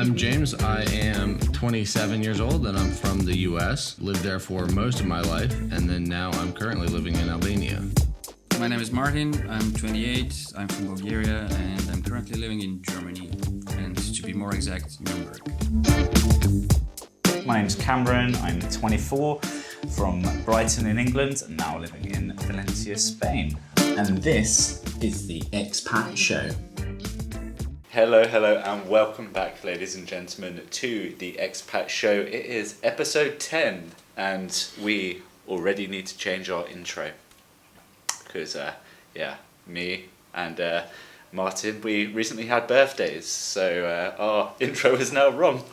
I'm James. I am 27 years old and I'm from the US. Lived there for most of my life, and then now I'm currently living in Albania. My name is Martin. I'm 28. I'm from Bulgaria and I'm currently living in Germany, and to be more exact, Nuremberg. My name's Cameron. I'm 24, from Brighton in England, and now living in Valencia, Spain. And this is the Expat Show. Hello, and welcome back, ladies and gentlemen, to the Expat Show. It is episode 10, and we already need to change our intro. Because, me and Martin, we recently had birthdays, so our intro is now wrong.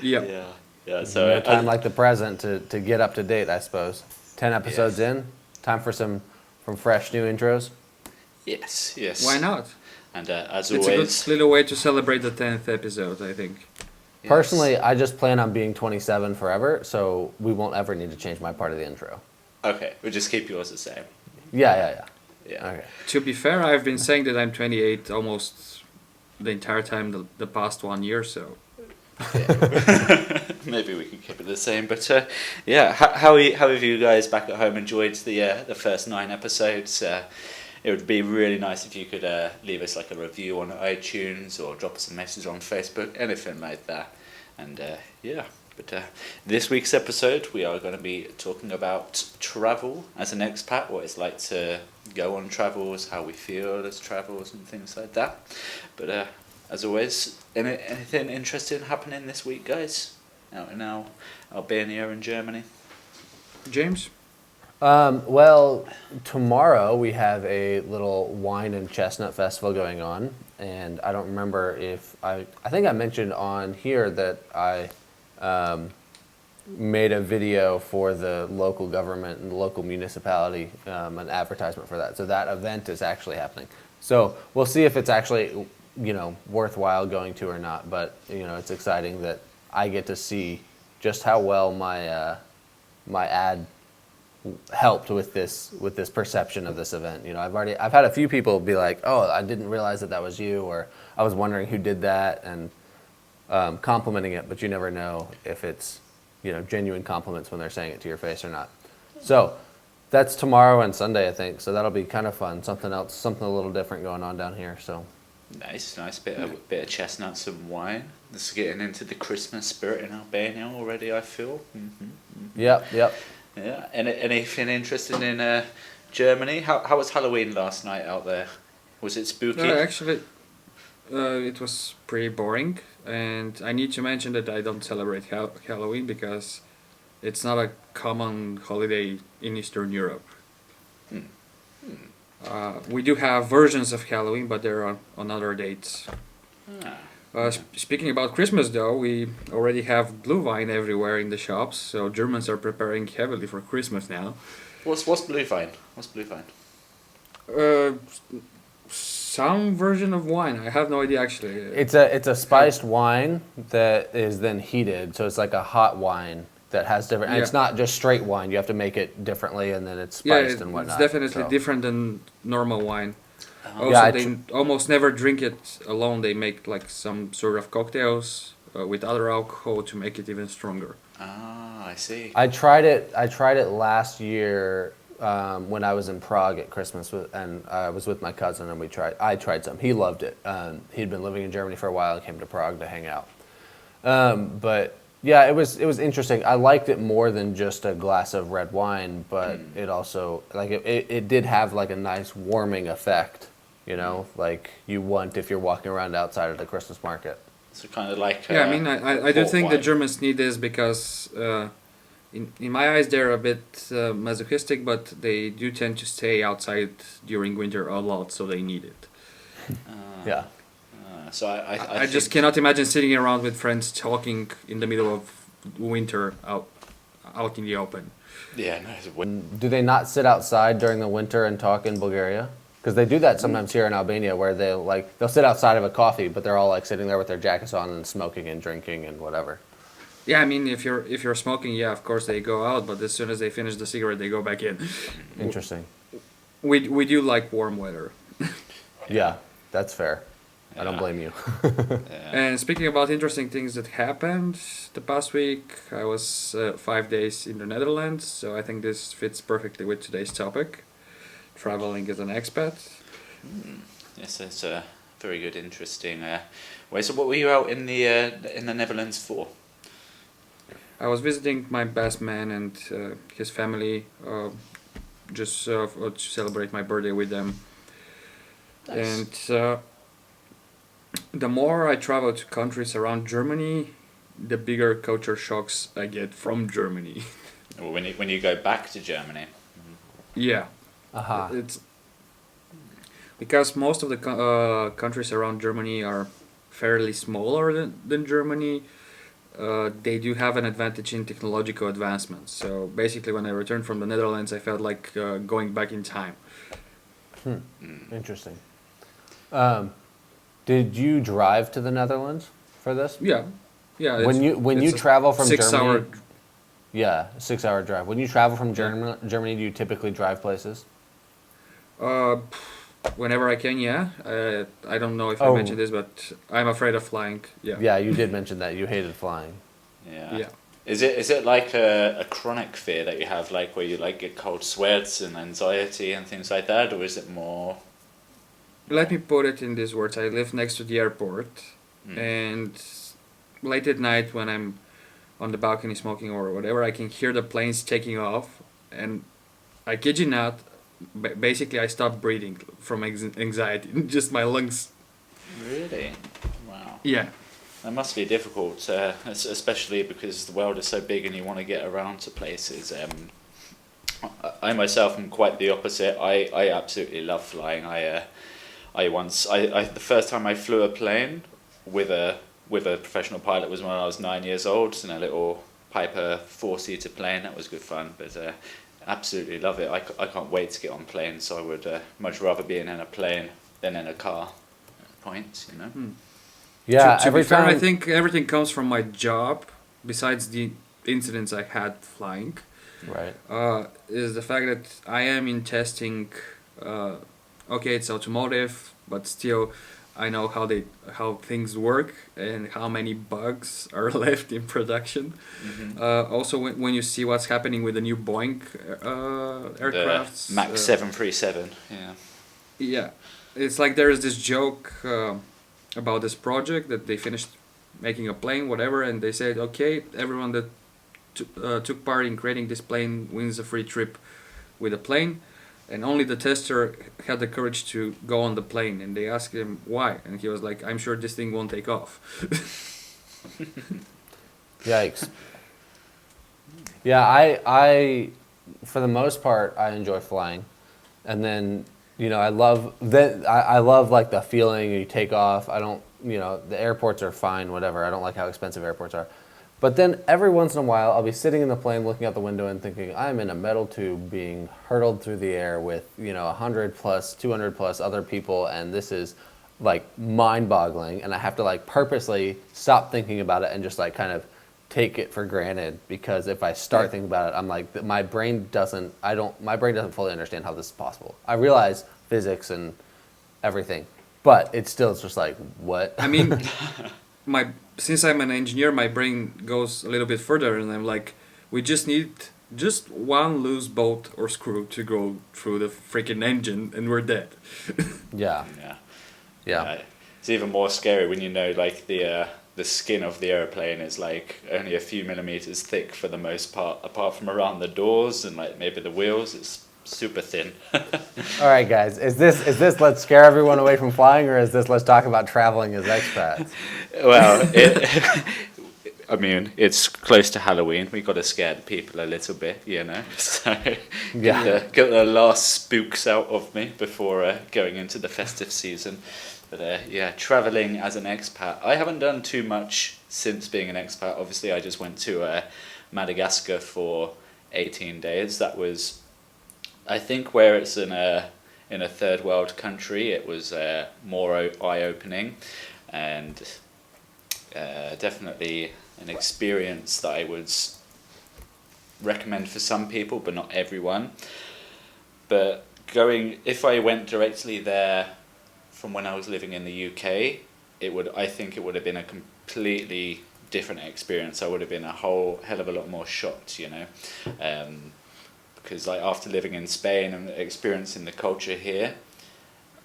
Yeah. Yeah. So no time like the present to get up to date, I suppose. 10 episodes in, time for some fresh new intros. Yes. Why not? And as It's always, a good little way to celebrate the 10th episode, I think. yes. Personally, I just plan on being 27 forever, so we won't ever need to change my part of the intro. Okay, we'll just keep yours the same. Yeah. Yeah. Okay. To be fair, I've been saying that I'm 28 almost the entire time, the past 1 year, so... Maybe we can keep it the same, but how have you guys back at home enjoyed the first 9 episodes? It would be really nice if you could leave us like a review on iTunes or drop us a message on Facebook, anything like that. And but this week's episode we are going to be talking about travel as an expat, what it's like to go on travels, how we feel as travels and things like that. But as always, anything interesting happening this week, guys? Out in Albania and Germany? James? Well, tomorrow we have a little wine and chestnut festival going on, and I don't remember if I think I mentioned on here that I made a video for the local government and the local municipality, an advertisement for that. So that event is actually happening. So we'll see if it's actually, worthwhile going to or not. But, it's exciting that I get to see just how well my my ad helped with this perception of this event. I've had a few people be like, "Oh, I didn't realize that was you," or "I was wondering who did that," and complimenting it, but you never know if it's genuine compliments when they're saying it to your face or not. So that's tomorrow and Sunday, I think. So that'll be kind of fun. Something a little different going on down here. So Nice bit of chestnuts and wine. This is getting into the Christmas spirit in Albania already, I feel. Yep. Yeah. Anything interesting in Germany? How was Halloween last night out there? Was it spooky? Actually, it was pretty boring, and I need to mention that I don't celebrate Halloween because it's not a common holiday in Eastern Europe. We do have versions of Halloween, but they're on other dates. Speaking about Christmas, though, we already have blue wine everywhere in the shops, so Germans are preparing heavily for Christmas now. What's blue vine? Some version of wine. I have no idea actually. It's a spiced wine that is then heated, so it's like a hot wine that has different. And it's not just straight wine. You have to make it differently, and then it's spiced and whatnot. It's definitely different than normal wine. They almost never drink it alone. They make like some sort of cocktails with other alcohol to make it even stronger. Ah, I see. I tried it last year when I was in Prague at Christmas, and I was with my cousin, and I tried some. He loved it. He'd been living in Germany for a while and came to Prague to hang out. But yeah, it was interesting. I liked it more than just a glass of red wine, but it also it did have like a nice warming effect. Like you want if you're walking around outside of the Christmas market. So kind of like I do think the Germans need this because in my eyes they're a bit masochistic, but they do tend to stay outside during winter a lot, so they need it. Yeah. So I just cannot imagine sitting around with friends talking in the middle of winter out in the open. Yeah, no. Do they not sit outside during the winter and talk in Bulgaria? Because they do that sometimes here in Albania, where they'll sit outside of a coffee, but they're all like sitting there with their jackets on and smoking and drinking and whatever. Yeah, I mean, if you're smoking, yeah, of course they go out, but as soon as they finish the cigarette, they go back in. Interesting. We do like warm weather. Yeah, that's fair. I don't blame you. Yeah. And speaking about interesting things that happened the past week, I was 5 days in the Netherlands, so I think this fits perfectly with today's topic, traveling as an expat. Yes, it's a very good, interesting way. So, what were you out in the Netherlands for? I was visiting my best man and his family, just to celebrate my birthday with them. Nice. And the more I travel to countries around Germany, the bigger culture shocks I get from Germany. Or when you go back to Germany. Yeah, Aha. it's because most of the countries around Germany are fairly smaller than Germany. They do have an advantage in technological advancements. So basically, when I returned from the Netherlands, I felt like going back in time. Interesting. Did you drive to the Netherlands for this? Yeah, yeah. When you it's a travel from 6 Germany, hour. yeah, 6 hour drive. When you travel from Germany, do you typically drive places? Whenever I can, yeah. I don't know if Oh. I mentioned this, but I'm afraid of flying. Yeah. Yeah, you did mention that you hated flying. Yeah. Yeah. Is it like a chronic fear that you have, like where you like get cold sweats and anxiety and things like that, or is it more? Let me put it in these words. I live next to the airport, and late at night when I'm on the balcony smoking or whatever, I can hear the planes taking off, and I kid you not, basically I stop breathing from anxiety. Just my lungs. Really? Wow. Yeah. That must be difficult, especially because the world is so big and you want to get around to places. I myself am quite the opposite. I absolutely love flying. The first time I flew a plane with a professional pilot was when I was 9 years old in a little Piper 4-seater plane. That was good fun, but absolutely love it. I can't wait to get on planes. So I would much rather be in a plane than in a car. Point, you know. Yeah, To every be fair, time. I think everything comes from my job. Besides the incidents I had flying, Right. is the fact that I am in testing. Okay, it's automotive, but still, I know how things work and how many bugs are left in production. Also, when you see what's happening with the new Boeing aircrafts, The Max 737. Yeah. yeah, it's like there is this joke about this project that they finished making a plane, whatever, and they said, okay, everyone that took part in creating this plane wins a free trip with a plane, and only the tester had the courage to go on the plane, and they asked him why, and he was like, I'm sure this thing won't take off. Yikes. Yeah, I for the most part I enjoy flying, and then I love that. I love like the feeling you take off. I don't, the airports are fine, whatever. I don't like how expensive airports are. But then every once in a while, I'll be sitting in the plane looking out the window and thinking, I'm in a metal tube being hurtled through the air with, 100 plus, 200 plus other people, and this is like mind-boggling, and I have to like purposely stop thinking about it and just like kind of take it for granted, because if I start thinking about it, I'm like, my brain doesn't fully understand how this is possible. I realize physics and everything, but it's still just like, what? I mean, since I'm an engineer, my brain goes a little bit further, and I'm like, we just need just one loose bolt or screw to go through the freaking engine, and we're dead. Yeah. Yeah. It's even more scary when you know, like, the skin of the airplane is like only a few millimeters thick for the most part, apart from around the doors and like maybe the wheels. It's super thin. All right, guys. Is this let's scare everyone away from flying, or is this let's talk about traveling as expats? Well, I mean, it's close to Halloween. We got to scare the people a little bit, So get the last spooks out of me before going into the festive season. But traveling as an expat, I haven't done too much since being an expat. Obviously, I just went to Madagascar for 18 days. That was, I think, where it's in a third world country, it was more eye-opening, and definitely an experience that I would recommend for some people, but not everyone. But if I went directly there from when I was living in the UK, I think it would have been a completely different experience. I would have been a whole hell of a lot more shocked, you know, because like after living in Spain and experiencing the culture here,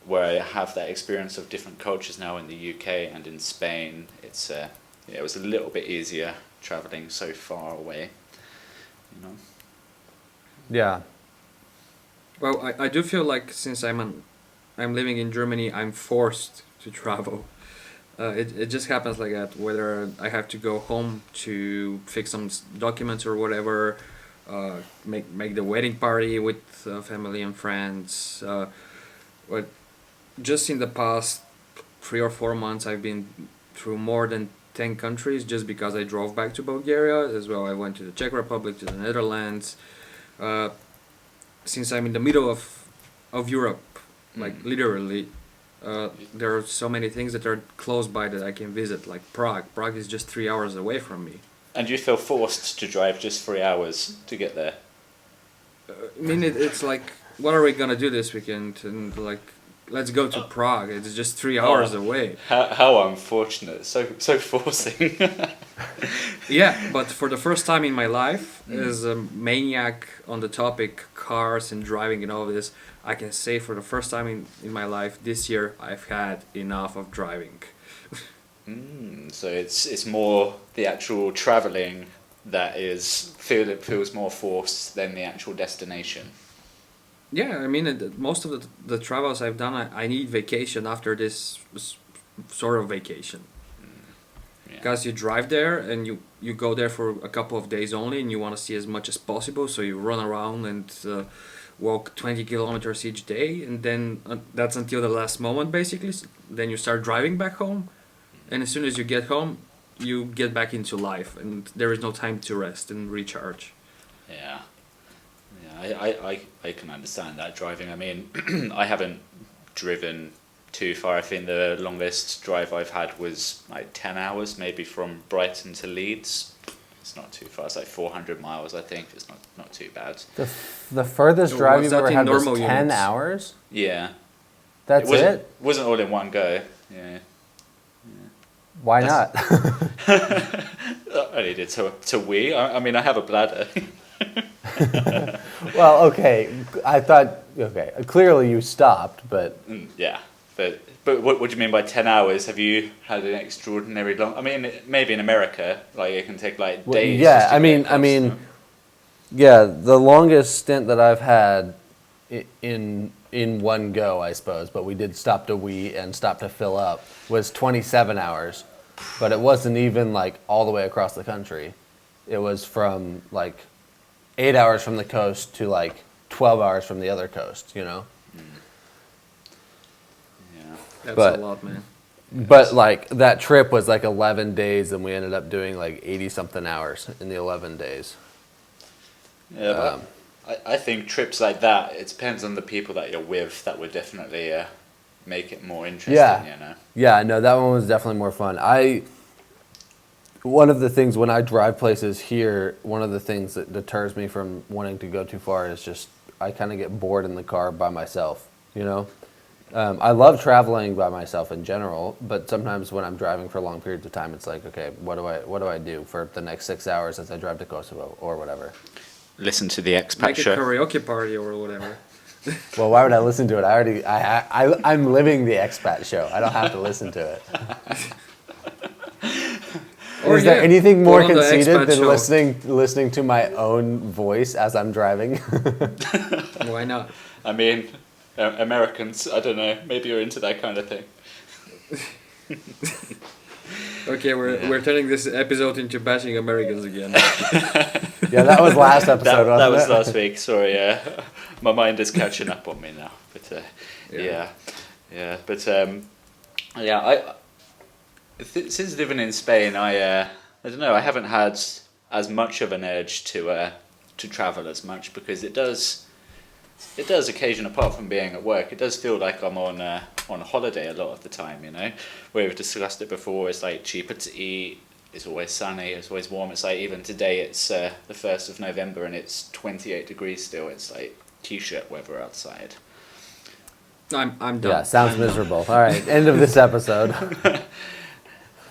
where I have that experience of different cultures now in the UK and in Spain, it's it was a little bit easier traveling so far away, you know. Yeah. Well, I do feel like since I'm living in Germany, I'm forced to travel. It just happens like that. Whether I have to go home to fix some documents or whatever, make the wedding party with family and friends. But just in the past 3 or 4 months, I've been through more than 10 countries just because I drove back to Bulgaria as well. I went to the Czech Republic, to the Netherlands. Since I'm in the middle of Europe, like literally, there are so many things that are close by that I can visit, like Prague. Prague is just 3 hours away from me. And you feel forced to drive just 3 hours to get there? I mean, it's like, what are we gonna do this weekend? And like, let's go to Prague. It's just 3 hours away. How unfortunate! So forcing. Yeah, but for the first time in my life, as a maniac on the topic cars and driving and all this, I can say for the first time in my life this year, I've had enough of driving. So it's more the actual traveling that it feels more forced than the actual destination. Yeah, I mean, most of the travels I've done, I need vacation after this sort of vacation. Yeah. Because you drive there and you go there for a couple of days only and you want to see as much as possible, so you run around and walk 20 kilometers each day, and then that's until the last moment basically. Then you start driving back home, and as soon as you get home, you get back into life and there is no time to rest and recharge. Yeah. I can understand that driving. I mean, I haven't driven too far. I think the longest drive I've had was like 10 hours, maybe from Brighton to Leeds. It's not too far. It's like 400 miles, I think. It's not too bad. The furthest drive What's you've that ever in had was normal 10 units? hours? Yeah. That's it? Wasn't all in one go. Yeah. Why not? I only did to wee. I mean, I have a bladder. Well, okay. I thought, okay, clearly you stopped, but... Yeah. But what do you mean by 10 hours? Have you had an extraordinary long... I mean, maybe in America, like it can take like days. Yeah, just to I get mean, across, yeah, the longest stint that I've had in one go, I suppose, but we did stop to wee and stop to fill up, was 27 hours. But it wasn't even like all the way across the country. It was from like 8 hours from the coast to like 12 hours from the other coast, you know? Yeah. That's a lot, man. But like that trip was like 11 days and we ended up doing like 80 something hours in the 11 days. Yeah, but I think trips like that, it depends on the people that you're with. That would definitely make it more interesting, you know? Yeah, no, that one was definitely more fun. One of the things when I drive places here, one of the things that deters me from wanting to go too far is just I kind of get bored in the car by myself, you know? I love traveling by myself in general, but sometimes when I'm driving for long periods of time, it's like, okay, what do I do for the next 6 hours as I drive to Kosovo or whatever? Listen to the Expat Make a Show. karaoke party or whatever. Well, why would I listen to it? I'm living the Expat Show. I don't have to listen to it. Or Is there yeah, anything more put on the conceited Expat than Show. listening to my own voice as I'm driving? Why not? I mean, Americans, I don't know, maybe you're into that kind of thing. Okay, we're turning this episode into bashing Americans again. Yeah, that was last episode, that wasn't was it? last week, sorry, my mind is catching up on me now. But since living in Spain, I don't know, I haven't had as much of an urge to travel as much, because it does occasion, apart from being at work, it does feel like I'm on holiday a lot of the time, you know. We've discussed it before, it's like cheaper to eat, it's always sunny, it's always warm. It's like even today it's the 1st of November and it's 28 degrees still. It's like t-shirt weather outside. I'm done. Yeah, sounds I'm done. miserable. All right, end of this episode.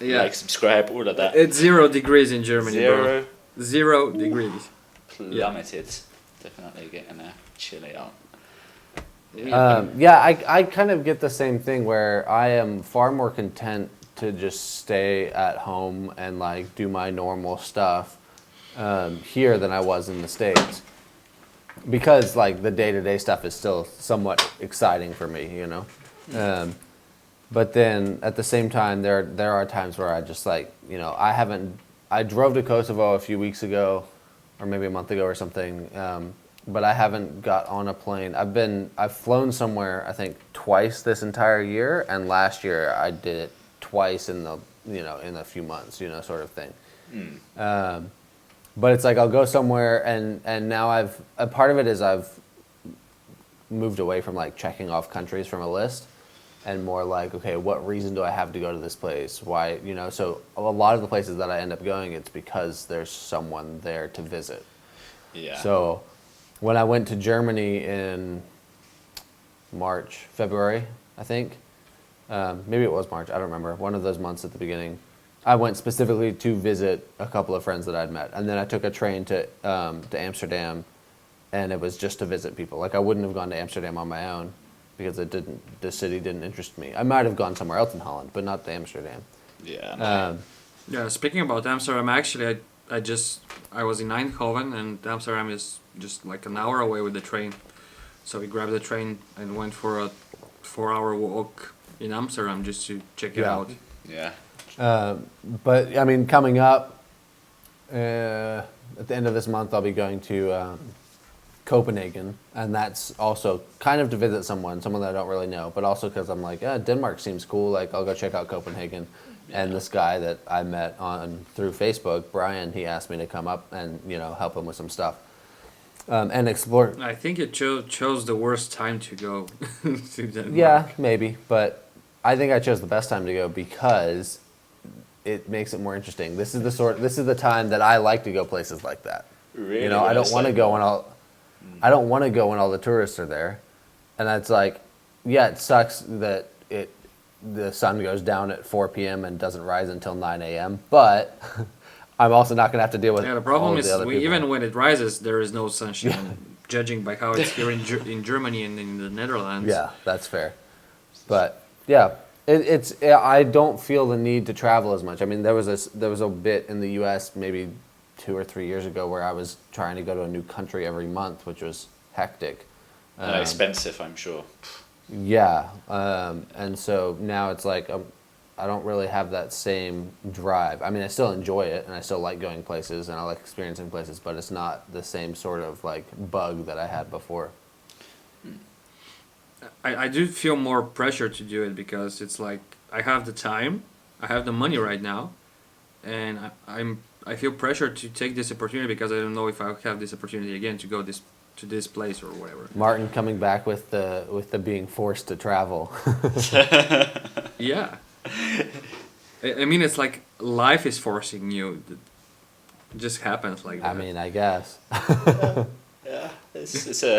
Yeah, Like, subscribe, all of that. it's 0 degrees in Germany, Zero bro. 0 degrees. plummeted. Definitely getting chilly out. Yeah, I kind of get the same thing where I am far more content to just stay at home and like do my normal stuff here than I was in the States. Because like the day-to-day stuff is still somewhat exciting for me, you know. But then at the same time, there are times where I just like, you know, I drove to Kosovo a few weeks ago, or maybe a month ago or something, but I haven't got on a plane. I've flown somewhere I think twice this entire year, and last year I did it twice in a few months, you know, sort of thing. But it's like I'll go somewhere and now a part of it is I've moved away from like checking off countries from a list and more like, okay, what reason do I have to go to this place? Why, you know, so a lot of the places that I end up going, it's because there's someone there to visit. Yeah. So when I went to Germany in February, I think, maybe it was March, I don't remember, one of those months at the beginning, I went specifically to visit a couple of friends that I'd met. And then I took a train to Amsterdam, and it was just to visit people. Like I wouldn't have gone to Amsterdam on my own because the city didn't interest me. I might have gone somewhere else in Holland, but not to Amsterdam. Yeah. No. Yeah, speaking about Amsterdam, actually, I was in Eindhoven, and Amsterdam is just like an hour away with the train. So we grabbed the train and went for a 4-hour walk in Amsterdam just to check it Yeah. out. Yeah. But I mean, coming up at the end of this month, I'll be going to Copenhagen, and that's also kind of to visit someone that I don't really know, but also because I'm like, Denmark seems cool. Like I'll go check out Copenhagen. And this guy that I met through Facebook, Brian, he asked me to come up and help him with some stuff and explore. I think it chose the worst time to go to Denmark. Yeah, maybe, but I think I chose the best time to go because it makes it more interesting. This is the time that I like to go places like that. Really? I don't want to go when all the tourists are there, and it's like, yeah, it sucks that the sun goes down at 4 p.m. and doesn't rise until 9 a.m. But I'm also not going to have to deal with. Yeah, the problem all of is the other people. even when it rises, there is no sunshine. Judging by how it's here in Germany and in the Netherlands. Yeah, that's fair. But yeah, I don't feel the need to travel as much. I mean, there was a bit in the U.S. maybe 2 or 3 years ago where I was trying to go to a new country every month, which was hectic. And expensive, I'm sure. Yeah, and so now it's like I don't really have that same drive. I mean, I still enjoy it, and I still like going places, and I like experiencing places, but it's not the same sort of like bug that I had before. I do feel more pressure to do it because it's like I have the time, I have the money right now, and I feel pressure to take this opportunity because I don't know if I'll have this opportunity again to go to this place or whatever. Martin coming back with the being forced to travel. Yeah. I mean, it's like life is forcing you. It just happens like that. I mean, I guess. Yeah.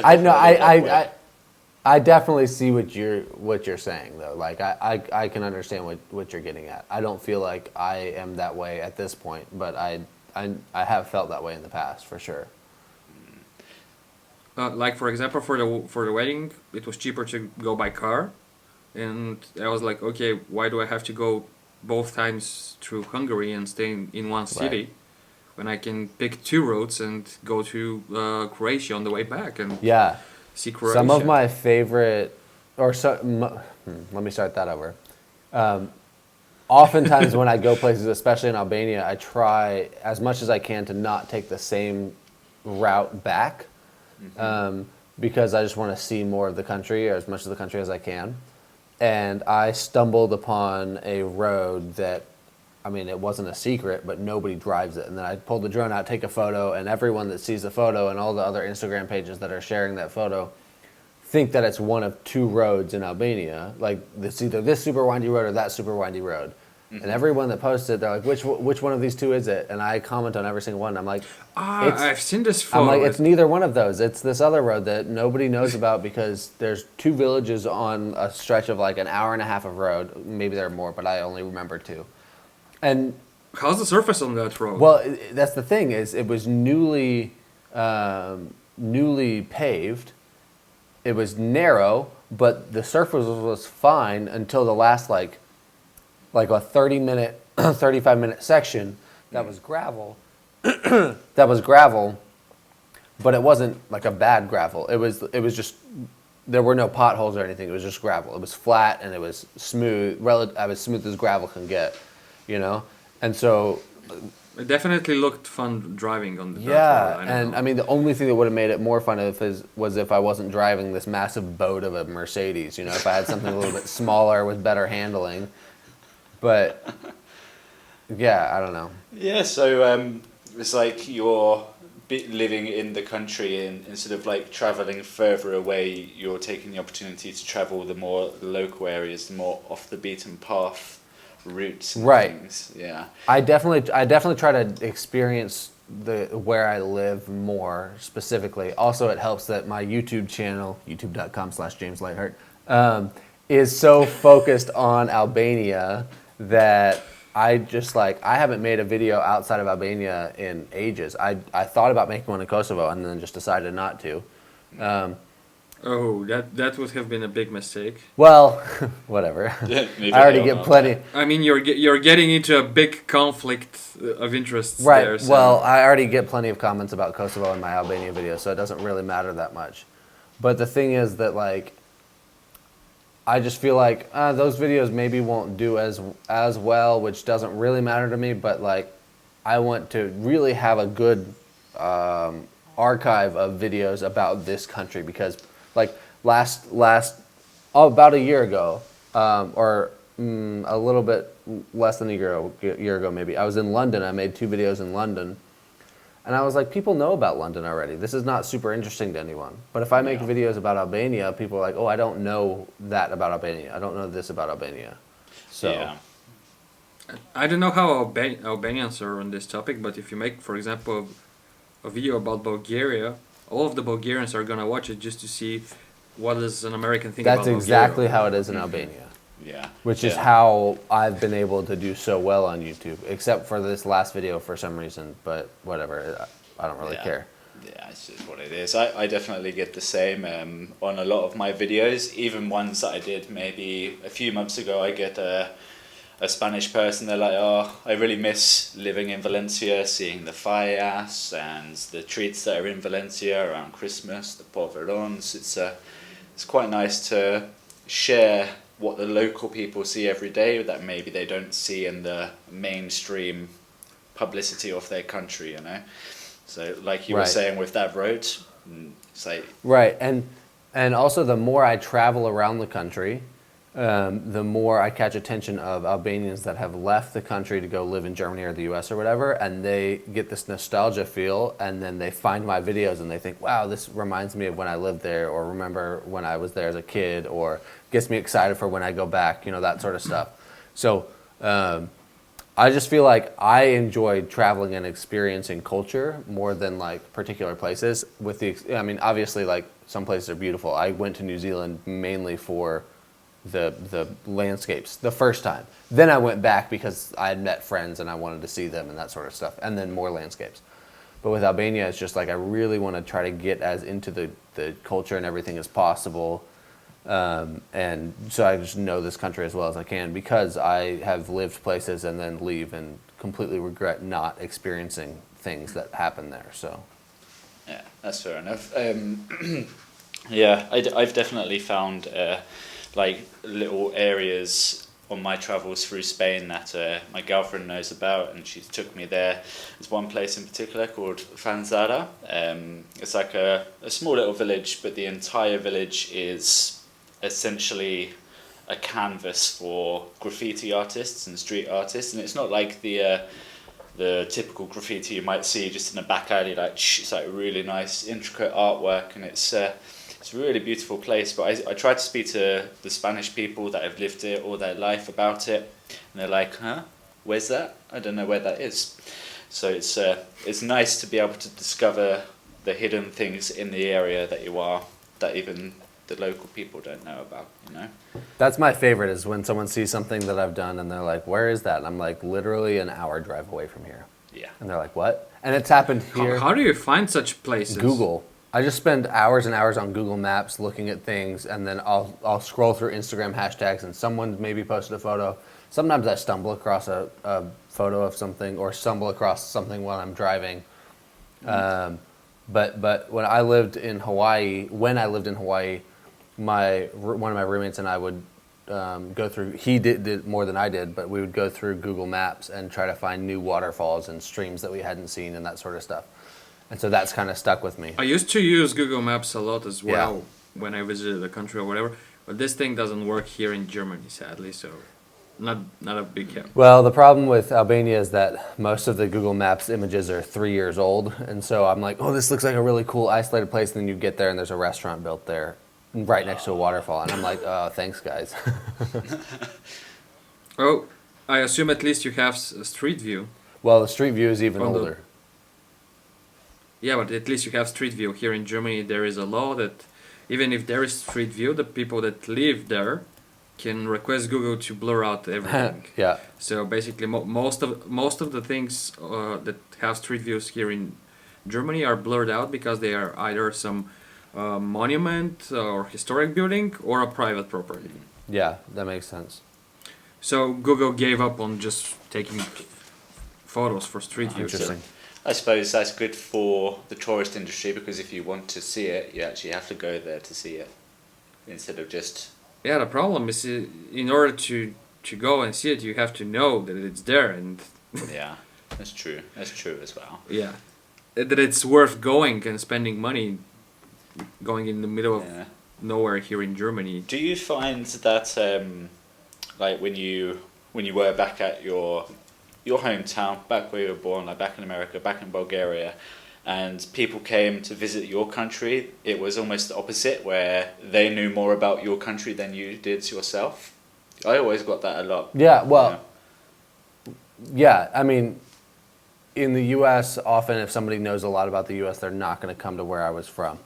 I know. I definitely see what you're saying though. Like I can understand what you're getting at. I don't feel like I am that way at this point, but I have felt that way in the past for sure. Like for example, for the wedding, it was cheaper to go by car, and I was like, okay, why do I have to go both times through Hungary and stay in one city, Right. when I can pick 2 roads and go to Croatia on the way back and Yeah. see Croatia. Some of my favorite, let me start that over. Oftentimes when I go places, especially in Albania, I try as much as I can to not take the same route back, because I just want to see more of the country, or as much of the country as I can. And I stumbled upon a road that, I mean, it wasn't a secret, but nobody drives it. And then I pulled the drone out, take a photo, and everyone that sees the photo and all the other Instagram pages that are sharing that photo think that it's one of 2 roads in Albania. Like, it's either this super windy road or that super windy road. And everyone that posts it, they're like, which one of these two is it? And I comment on every single one. I'm like, I've seen this photo. I'm like, it's neither one of those. It's this other road that nobody knows about because there's 2 villages on a stretch of like an hour and a half of road. Maybe there are more, but I only remember 2. And how's the surface on that road? well, that's the thing is it was newly paved. It was narrow, but the surface was fine until the last like a 30-minute, 35-minute section that was gravel. That was gravel, but it wasn't like a bad gravel. It was just, there were no potholes or anything. It was just gravel. It was flat and it was smooth, as smooth as gravel can get, you know? And so it definitely looked fun driving on the yeah, road. I mean, the only thing that would have made it more fun was if I wasn't driving this massive boat of a Mercedes, you know, if I had something a little bit smaller with better handling. But yeah, I don't know. Yeah, so it's like you're living in the country and instead of like traveling further away, you're taking the opportunity to travel the more local areas, the more off the beaten path routes and right. things. Yeah. I definitely try to experience where I live more specifically. Also, it helps that my YouTube channel, youtube.com/JamesLightheart, is so focused on Albania that I haven't made a video outside of Albania in ages. I thought about making one in Kosovo and then just decided not to. That would have been a big mistake. Well, whatever. Yeah, I already get plenty. I mean, you're getting into a big conflict of interests Right. there. So. Well, I already get plenty of comments about Kosovo in my Albania videos, so it doesn't really matter that much. But the thing is that like, I just feel like those videos maybe won't do as well, which doesn't really matter to me. But like, I want to really have a good archive of videos about this country because, like, about a year ago, or a little bit less than a year ago maybe, I was in London. I made 2 videos in London. And I was like, people know about London already. This is not super interesting to anyone. But if I make videos about Albania, people are like, oh, I don't know that about Albania. I don't know this about Albania. So, yeah. I don't know how Albanians are on this topic, but if you make, for example, a video about Bulgaria, all of the Bulgarians are gonna watch it just to see what is an American thing about Bulgaria. that's exactly how it is in Albania. Yeah. Which is how I've been able to do so well on YouTube, except for this last video for some reason, but whatever, I don't really care. Yeah, it's just what it is. I definitely get the same on a lot of my videos, even ones that I did maybe a few months ago. I get a Spanish person, they're like, oh, I really miss living in Valencia, seeing the fallas and the treats that are in Valencia around Christmas, the poverons. It's quite nice to share what the local people see every day that maybe they don't see in the mainstream publicity of their country, you know. So like you were saying with that road, it's like right, and also the more I travel around the country, the more I catch attention of Albanians that have left the country to go live in Germany or the US or whatever, and they get this nostalgia feel, and then they find my videos and they think, wow, this reminds me of when I lived there, or remember when I was there as a kid, or gets me excited for when I go back, you know, that sort of stuff. So I just feel like I enjoy traveling and experiencing culture more than like particular places. I mean, obviously, like some places are beautiful. I went to New Zealand mainly for the landscapes the first time. Then I went back because I had met friends and I wanted to see them and that sort of stuff, and then more landscapes. But with Albania, it's just like I really want to try to get as into the culture and everything as possible. And so I just know this country as well as I can because I have lived places and then leave and completely regret not experiencing things that happen there. So, yeah, that's fair enough. Yeah, I've definitely found like little areas on my travels through Spain that my girlfriend knows about, and she took me there. There's one place in particular called Fanzara. It's like a small little village, but the entire village is essentially a canvas for graffiti artists and street artists, and it's not like the typical graffiti you might see just in a back alley. Like it's like really nice, intricate artwork, and it's It's a really beautiful place, but I tried to speak to the Spanish people that have lived it all their life about it, and they're like, huh? Where's that? I don't know where that is. So it's nice to be able to discover the hidden things in the area that you are, that even the local people don't know about, you know? That's my favorite, is when someone sees something that I've done and they're like, where is that? And I'm like, literally an hour drive away from here. Yeah. And they're like, what? And it's happened here. How do you find such places? Google. I just spend hours and hours on Google Maps looking at things, and then I'll scroll through Instagram hashtags, and someone maybe posted a photo. Sometimes I stumble across a photo of something, or stumble across something while I'm driving. But when I lived in Hawaii, one of my roommates and I would go through. He did more than I did, but we would go through Google Maps and try to find new waterfalls and streams that we hadn't seen and that sort of stuff. And so that's kind of stuck with me. I used to use Google Maps a lot as well Yeah. when I visited the country or whatever, but this thing doesn't work here in Germany, sadly. So, not a big help. Well, the problem with Albania is that most of the Google Maps images are 3 years old, and so I'm like, oh, this looks like a really cool isolated place, and then you get there and there's a restaurant built there right next to a waterfall, and I'm like, oh, thanks, guys. Oh, I assume at least you have Street View. Well, the street view is even On the- older. Yeah, but at least you have Street View. Here in Germany, there is a law that even if there is Street View, the people that live there can request Google to blur out everything. Yeah. So basically, most of the things that have street views here in Germany are blurred out because they are either some monument or historic building or a private property. Yeah, that makes sense. So Google gave up on just taking photos for street views. Interesting. I suppose that's good for the tourist industry, because if you want to see it, you actually have to go there to see it, instead of just... Yeah, the problem is in order to go and see it, you have to know that it's there, and Yeah, that's true. That's true as well. yeah, that it's worth going and spending money going in the middle of Yeah. nowhere here in Germany. Do you find that, like when you were back at your hometown, back where you were born, like back in America, back in Bulgaria, and people came to visit your country, it was almost the opposite, where they knew more about your country than you did yourself? I always got that a lot. Yeah, well, yeah, I mean, in the U.S., often if somebody knows a lot about the U.S., they're not going to come to where I was from.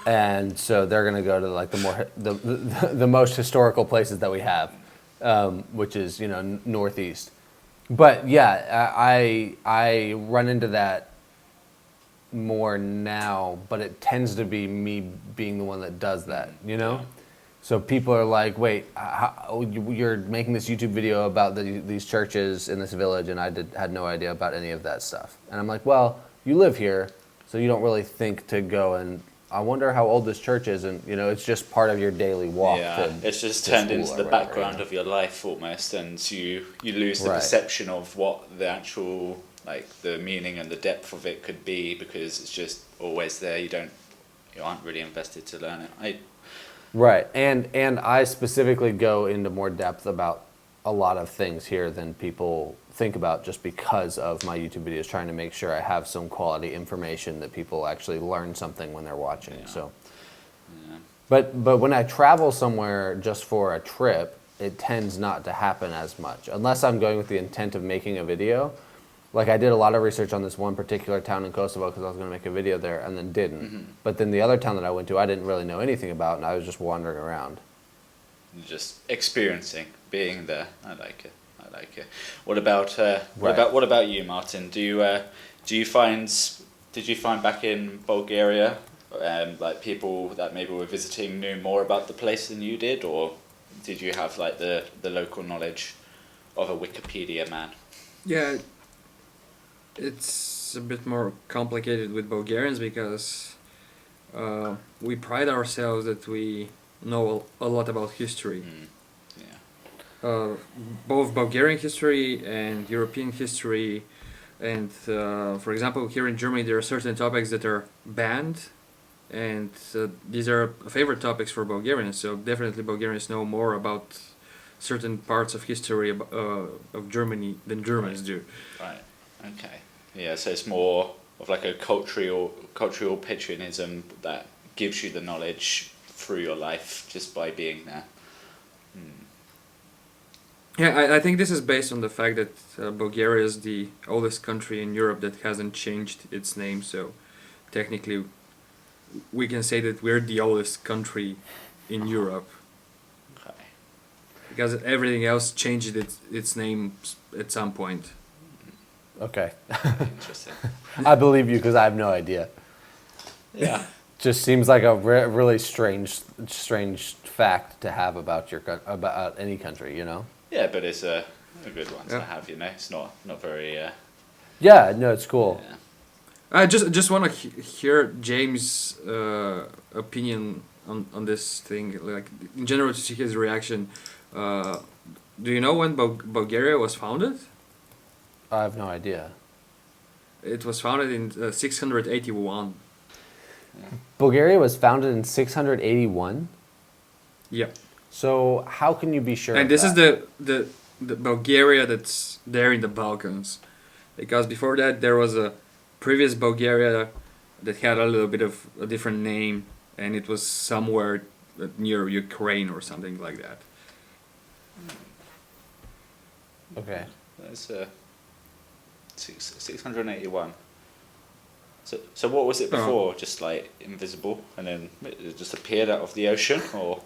And so they're going to go to like the most historical places that we have, which is, Northeast. But yeah, I run into that more now, but it tends to be me being the one that does that, So people are like, wait, you're making this YouTube video about these churches in this village, and I had no idea about any of that stuff. And I'm like, well, you live here, so you don't really think to go and, I wonder how old this church is, and it's just part of your daily walk. Yeah, it's just to turned school into or the whatever, background of your life almost, and you lose the Right. perception of what the actual, like, the meaning and the depth of it could be, because it's just always there. You aren't really invested to learn it. Right, and I specifically go into more depth about a lot of things here than people think about, just because of my YouTube videos, trying to make sure I have some quality information that people actually learn something when they're watching. Yeah. So, Yeah. but when I travel somewhere just for a trip, it tends not to happen as much, unless I'm going with the intent of making a video. Like, I did a lot of research on this one particular town in Kosovo because I was going to make a video there, and then didn't. Mm-hmm. But then the other town that I went to, I didn't really know anything about, and I was just wandering around. Just experiencing, being there. I like it. What about Right. what about you, Martin? Did you find back in Bulgaria, like people that maybe were visiting knew more about the place than you did, or did you have like the local knowledge of a Wikipedia man? Yeah, it's a bit more complicated with Bulgarians because we pride ourselves that we know a lot about history. Yeah. Both Bulgarian history and European history, and for example, here in Germany there are certain topics that are banned, and these are favorite topics for Bulgarians. So definitely Bulgarians know more about certain parts of history of Germany than Germans do. Right. Okay. Yeah. So it's more of like a cultural patriotism that gives you the knowledge through your life just by being there. Yeah, I think this is based on the fact that Bulgaria is the oldest country in Europe that hasn't changed its name. So technically, we can say that we're the oldest country in Europe Okay. because everything else changed its name at some point. Okay. Interesting. I believe you because I have no idea. Yeah. Just seems like a really strange fact to have about about any country, you know? Yeah, but it's a good one to Yeah. have, you know. It's not very... Yeah, no, it's cool. yeah. I just want to hear James' opinion on this thing, like in general, to see his reaction. Do you know when Bulgaria was founded? I have no idea. It was founded in 681. Bulgaria was founded in 681. Yeah, So how can you be sure? and of this is that? the Bulgaria that's there in the Balkans, because before that there was a previous Bulgaria that had a little bit of a different name, and it was somewhere near Ukraine or something like that. Okay. That's 681. So what was it before? Just like invisible, and then it just appeared out of the ocean, or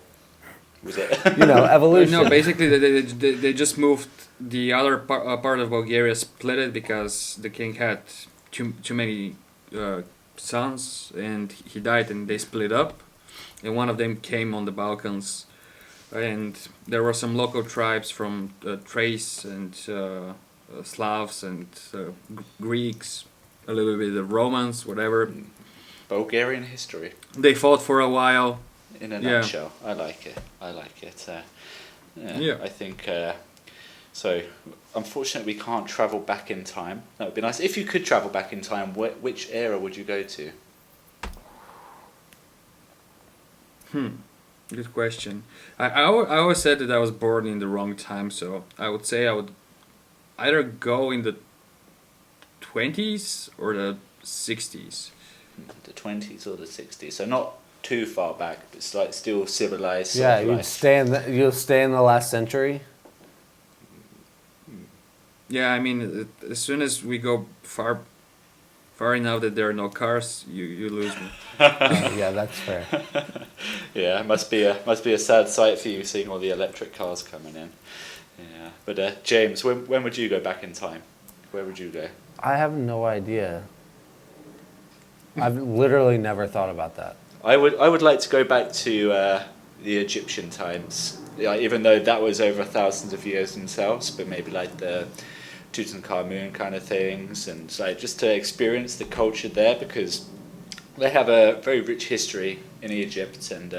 was it? You know, evolution. No, basically they just moved the other part of Bulgaria, split it because the king had too many sons, and he died, and they split up, and one of them came on the Balkans, and there were some local tribes from Thrace and Slavs and Greeks, a little bit of Romans, whatever. Bulgarian history. They fought for a while. In a Yeah. nutshell, I like it. Yeah. I think so. Unfortunately, we can't travel back in time. That would be nice. If you could travel back in time, which era would you go to? Good question. I always said that I was born in the wrong time, so I would say I would either go in the 20s or the 60s. The 20s or the 60s? So not too far back, but it's like still civilized. sort Yeah, of you'd life. you'll stay in the last century. Yeah, I mean, as soon as we go far enough that there are no cars, you lose me. Yeah, that's fair. Yeah, it must be a sad sight for you seeing all the electric cars coming in. Yeah, but James, when would you go back in time? Where would you go? I have no idea. I've literally never thought about that. I would like to go back to the Egyptian times, even though that was over thousands of years themselves, but maybe like the Tutankhamun kind of things, and like just to experience the culture there, because they have a very rich history in Egypt, and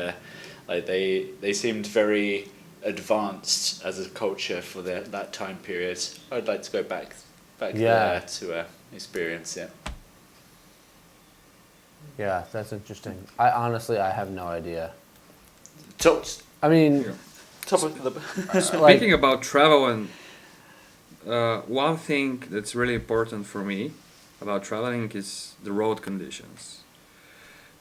like they seemed very advanced as a culture for that time period. I'd like to go back there to experience it. Yeah, that's interesting. I honestly have no idea. Top I mean, of the like, Speaking about travel, and one thing that's really important for me about traveling is the road conditions.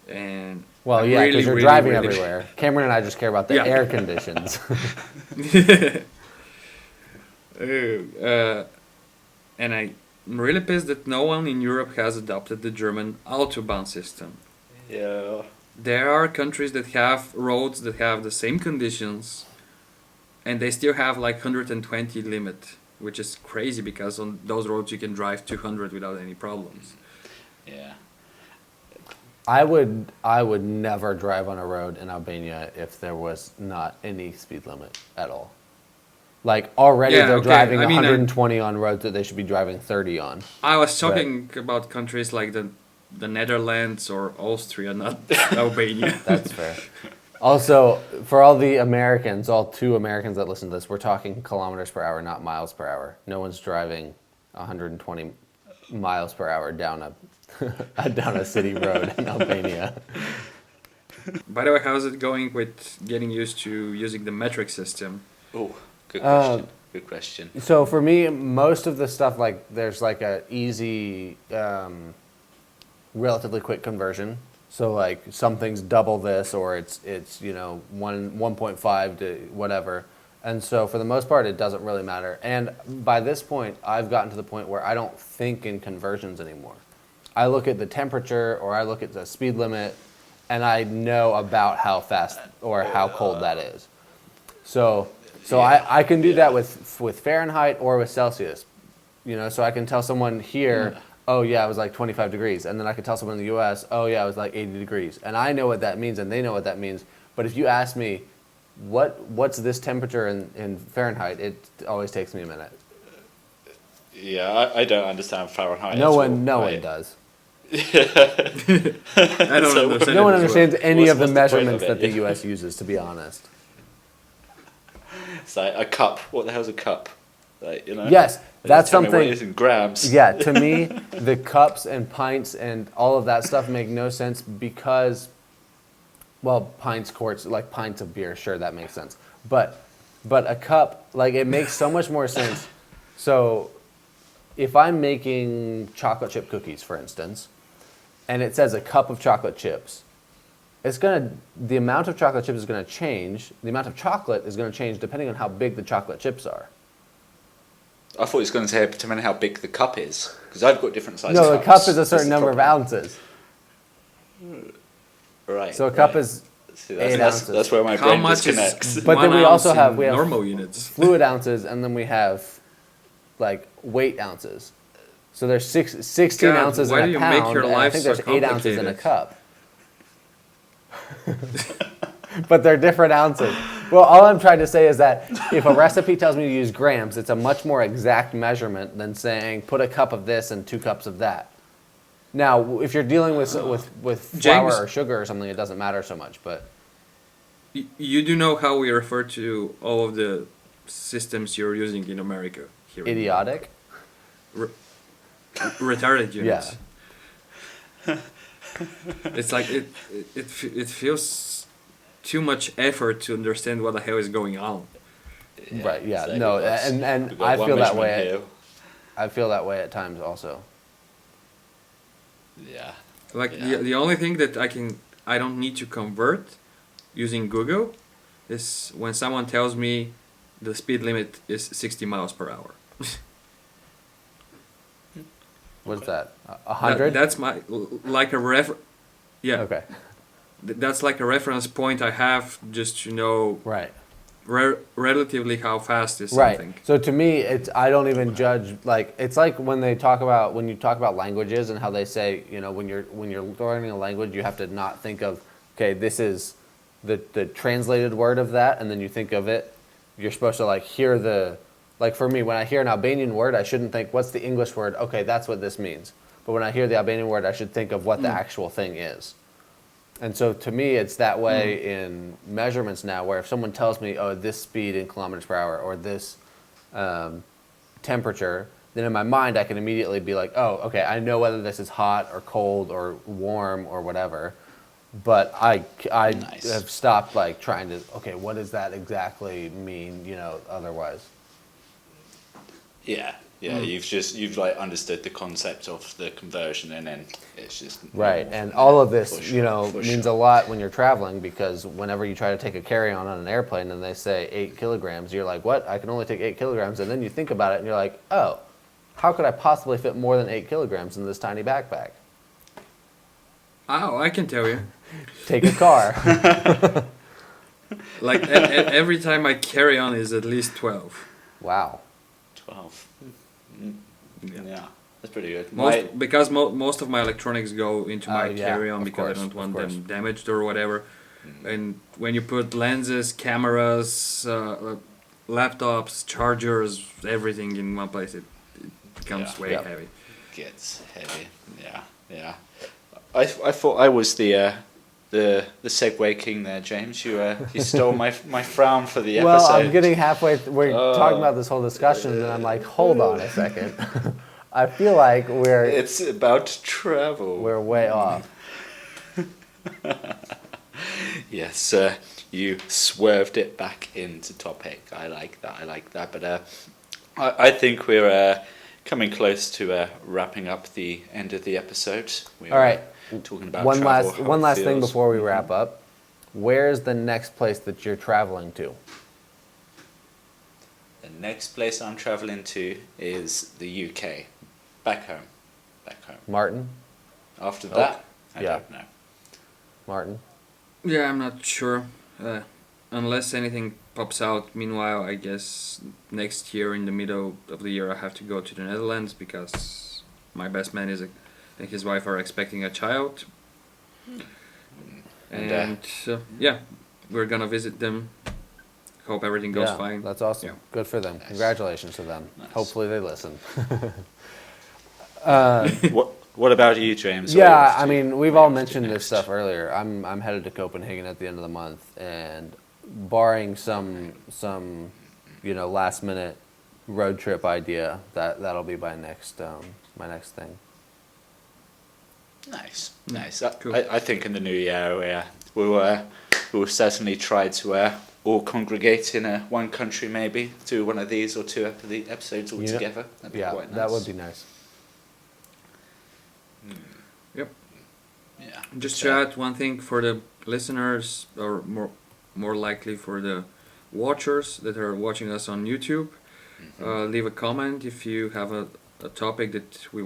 And well, I'm yeah, really, because you're really, driving really- everywhere. Cameron and I just care about the Yeah. air conditions. And I'm really pissed that no one in Europe has adopted the German Autobahn system. yeah. There are countries that have roads that have the same conditions, and they still have like 120 limit, which is crazy because on those roads you can drive 200 without any problems. Yeah. I would never drive on a road in Albania if there was not any speed limit at all. Like already Yeah, they're okay, driving I mean, 120 on roads that they should be driving 30 on. I was talking about countries like the Netherlands or Austria, not Albania. That's fair. Also, for all the Americans, all 2 Americans that listen to this, we're talking kilometers per hour, not miles per hour. No one's driving 120 miles per hour down a city road in Albania. By the way, how's it going with getting used to using the metric system? Oh, good question. Good question. So for me, most of the stuff, like there's like a easy, relatively quick conversion. So like something's double this, or it's 1.5 to whatever. And so for the most part, it doesn't really matter. And by this point, I've gotten to the point where I don't think in conversions anymore. I look at the temperature or I look at the speed limit, and I know about how fast or how cold that is. So I can do that with Fahrenheit or with Celsius. So I can tell someone here, oh yeah, it was like 25 degrees. And then I can tell someone in the US, oh yeah, it was like 80 degrees. And I know what that means and they know what that means. But if you ask me, what's this temperature in Fahrenheit, it always takes me a minute. Yeah, I don't understand Fahrenheit. No one does. I don't understand. No one it as understands any of the what's the point measurements of that it? the US uses, to be honest. It's like a cup. What the hell's a cup? Like, Yes, that's tell me what something. it is in grams. Yeah, to me, the cups and pints and all of that stuff make no sense because, well, pints, quarts, like pints of beer, sure, that makes sense. But a cup, like, it makes so much more sense. So if I'm making chocolate chip cookies, for instance, and it says a cup of chocolate chips, the amount of chocolate chips is going to change. The amount of chocolate is going to change depending on how big the chocolate chips are. I thought it was going to say depending how big the cup is, because I've got different sizes. No, the cup is a certain number of ounces. Right. So a cup right. is See, 8 ounces. that's where my How brain much disconnects. is But then one we also ounce have- in we have- normal units? fluid ounces, and then we have like weight ounces. So there's 16 God, ounces why in do a you pound, make your and I life think so there's 8 ounces in a complicated? cup. But they're different ounces. Well, all I'm trying to say is that if a recipe tells me to use grams, it's a much more exact measurement than saying put a cup of this and 2 cups of that. Now, if you're dealing with flour James- or sugar or something, it doesn't matter so much. But You do know how we refer to all of the systems you're using in America here? idiotic. Retarded units. Yeah. It's like it feels too much effort to understand what the hell is going on. Right. Yeah. So No. we've got- And we've got I one feel that measurement way. here. I feel that way at times also. Yeah. Like Yeah. the only thing that I don't need to convert using Google is when someone tells me the speed limit is 60 miles per hour. What's that? 100? That's my like a yeah. Okay. That's like a reference point I have just to know Right. relatively how fast is Right. something. So to me, I don't even judge. Like it's like when you talk about languages and how they say, when you're learning a language, you have to not think of, okay, this is the translated word of that, and then you think of it. You're supposed to hear like for me, when I hear an Albanian word, I shouldn't think, what's the English word? Okay, that's what this means. But when I hear the Albanian word, I should think of what the actual thing is. And so to me, it's that way in measurements now, where if someone tells me, oh, this speed in kilometers per hour or this temperature, then in my mind, I can immediately be like, oh, okay, I know whether this is hot or cold or warm or whatever. But I Nice. have stopped trying to, okay, what does that exactly mean, otherwise. Yeah. Yeah. You've understood the concept of the conversion, and then it's just Right, normal and from all there, of this, for sure, for means sure. a lot when you're traveling, because whenever you try to take a carry-on on an airplane and they say 8 kilograms, you're like, what? I can only take 8 kilograms, and then you think about it and you're like, oh, how could I possibly fit more than 8 kilograms in this tiny backpack? Oh, I can tell you. Take a car. Every time I carry on is at least 12. Wow. 12. Yeah. That's pretty good. Because most of my electronics go into my yeah, carry-on of because course, I don't want of course. them damaged or whatever. And when you put lenses, cameras, laptops, chargers, everything in one place, it becomes Yeah. way Yep. heavy. Gets heavy. Yeah. I thought I was the segue king there, James. You stole my frown for the Well, episode. I'm getting halfway. We're Oh. talking about this whole discussion, and I'm like, hold on a second. I feel like It's about travel. we're way off. Yes, you swerved it back into topic. I like that. But I think we're coming close to wrapping up the end of the episode. All right. talking about one travel, last how one it last thing feels. before we wrap up. Where's the next place that you're traveling to? The next place I'm traveling to is the UK, back home. Martin? After that, I yeah. don't know. Martin? Yeah, I'm not sure. Unless anything pops out. Meanwhile, I guess next year, in the middle of the year, I have to go to the Netherlands because my best man and his wife are expecting a child. And yeah, we're gonna visit them. Hope everything goes Yeah, fine. that's awesome. Yeah. Good for them. Nice. Congratulations to them. Nice. Hopefully they listen. What about you, James? Yeah, What I do you- mean, we've what all do you mentioned this next? stuff earlier. I'm headed to Copenhagen at the end of the month, and barring some last minute road trip idea, that'll be my next thing. Nice. Cool. I think in the new year we will certainly try to all congregate in one country, maybe do one of these or two of the episodes all together. That'd be Yeah, quite nice. that would be nice. Yep. Yeah. Just But, to add one thing for the listeners, or more likely for the watchers that are watching us on YouTube, leave a comment if you have a topic that you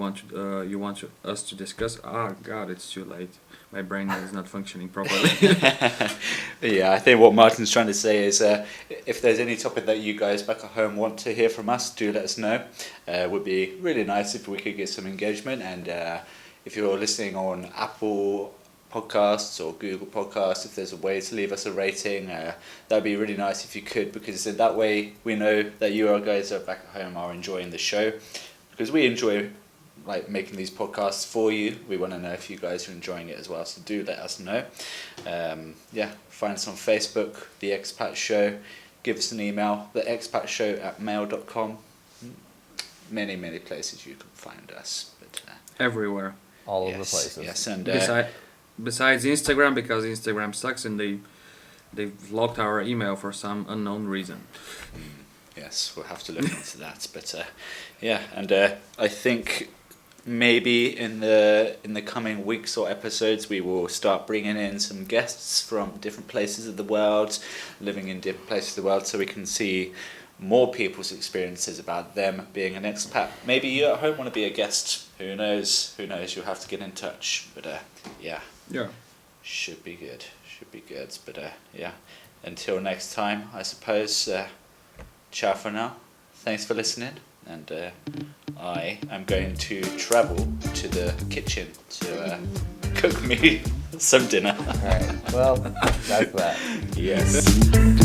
want us to discuss. Ah, God, it's too late. My brain is not functioning properly. Yeah, I think what Martin's trying to say is if there's any topic that you guys back at home want to hear from us, do let us know. It would be really nice if we could get some engagement. And if you're listening on Apple Podcasts or Google Podcasts, if there's a way to leave us a rating, that'd be really nice if you could, because in that way we know that you guys are back at home are enjoying the show, because we enjoy making these podcasts for you. We want to know if you guys are enjoying it as well, so do let us know. Find us on Facebook, The Expat Show. Give us an email, theexpatshow@mail.com. Many places you can find us, but Everywhere. All over the places. yes, and Besides Instagram, because Instagram sucks and they've locked our email for some unknown reason. yes, we'll have to look into that. But and I think maybe in the coming weeks or episodes we will start bringing in some guests from different places of the world, living in different places of the world, so we can see more people's experiences about them being an expat. Maybe you at home want to be a guest. Who knows? You'll have to get in touch. But Yeah. should be good. But until next time, I suppose. Ciao for now. Thanks for listening. And I am going to travel to the kitchen to cook me some dinner. All right. Well, that's that. Yes.